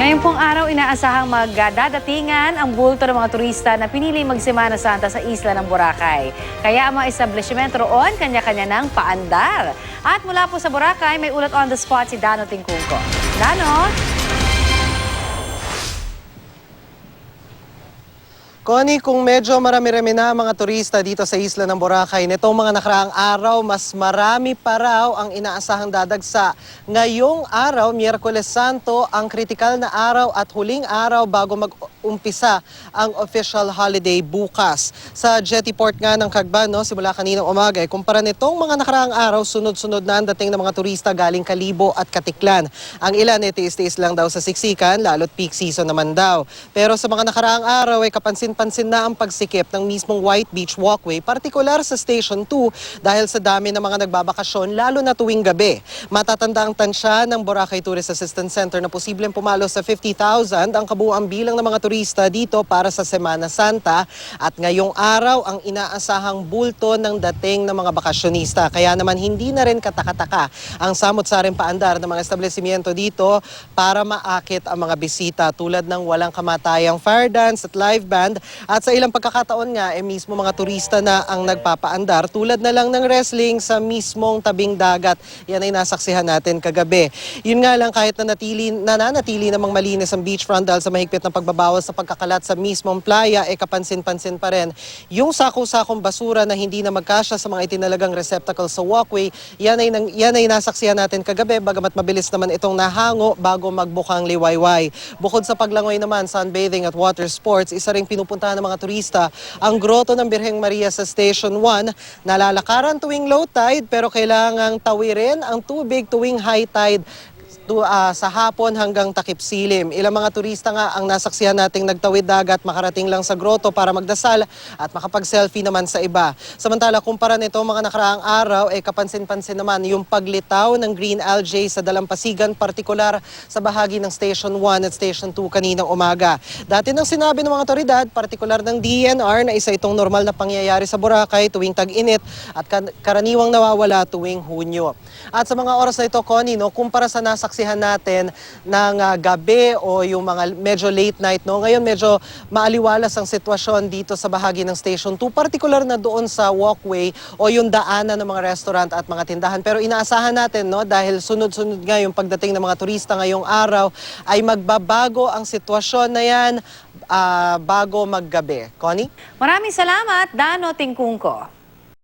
Ngayong pong araw, inaasahang magdadatingan ang bulto ng mga turista na pinili magsemana Santa sa isla ng Boracay. Kaya ang mga establishmento roon, kanya-kanya ng paandar. At mula po sa Boracay, may ulat on the spot si Dano Tingkungko. Dano? Connie, kung medyo marami-rami na mga turista dito sa isla ng Boracay, nitong mga nakaraang araw, mas marami pa raw ang inaasahang dadagsa. Ngayong araw, Miyerkules Santo, ang kritikal na araw at huling araw bago mag-umpisa ang official holiday bukas. Sa jetty port nga ng Cagban, simula kaninang umaga, kumpara nitong mga nakaraang araw, sunod-sunod na ang dating ng mga turista galing Kalibo at Katiklan. Ang ilan, tiis-tiis lang daw sa siksikan, lalo't peak season naman daw. Pero sa mga nakaraang araw, ay kapansin na ang pagsikip ng mismong White Beach Walkway, partikular sa Station 2 dahil sa dami ng mga nagbabakasyon, lalo na tuwing gabi. Matatanda ang tansya ng Boracay Tourist Assistance Center na posibleng pumalo sa 50,000 ang kabuuang bilang ng mga turista dito para sa Semana Santa at ngayong araw ang inaasahang bulto ng dating ng mga bakasyonista. Kaya naman hindi na rin katakataka ang samot-saring paandar ng mga establishmento dito para maakit ang mga bisita tulad ng walang kamatayang fire dance at live band. At sa ilang pagkakataon nga, mismo mga turista na ang nagpapaandar tulad na lang ng wrestling sa mismong tabing dagat. Yan ay nasaksihan natin kagabi. Yun nga lang, kahit nananatili namang malinis ang beachfront dahil sa mahigpit na pagbabawas sa pagkakalat sa mismong playa, kapansin-pansin pa rin. Yung sako-sakong basura na hindi na magkasya sa mga itinalagang receptacle sa walkway, yan ay nasaksihan natin kagabi, bagamat mabilis naman itong nahango bago magbukang liwayway. Bukod sa paglangoy naman, sunbathing at water sports, isa ring pinupuntahan ng mga turista ang Grotto ng Birheng Maria sa Station 1. Nalalakaran tuwing low tide pero kailangang tawirin ang tubig tuwing high tide sa hapon hanggang takip silim. Ilang mga turista nga ang nasaksihan nating nagtawid dagat, makarating lang sa grotto para magdasal at makapag-selfie naman sa iba. Samantala, kumpara nito mga nakaraang araw, kapansin-pansin naman yung paglitaw ng green algae sa dalampasigan, partikular sa bahagi ng Station 1 at Station 2 kaninang umaga. Dati nang sinabi ng mga otoridad, partikular ng DENR, na isa itong normal na pangyayari sa Boracay tuwing tag-init at karaniwang nawawala tuwing Hunyo. At sa mga oras na ito, Connie, kumpara sa nasaksihan natin ng gabi o yung mga medyo late night, ngayon medyo maaliwalas ang sitwasyon dito sa bahagi ng Station 2, partikular na doon sa walkway o yung daanan ng mga restaurant at mga tindahan. Pero inaasahan natin, dahil sunod-sunod nga yung pagdating ng mga turista ngayong araw, ay magbabago ang sitwasyon na yan bago maggabi. Connie? Maraming salamat, Dano Tingkungko.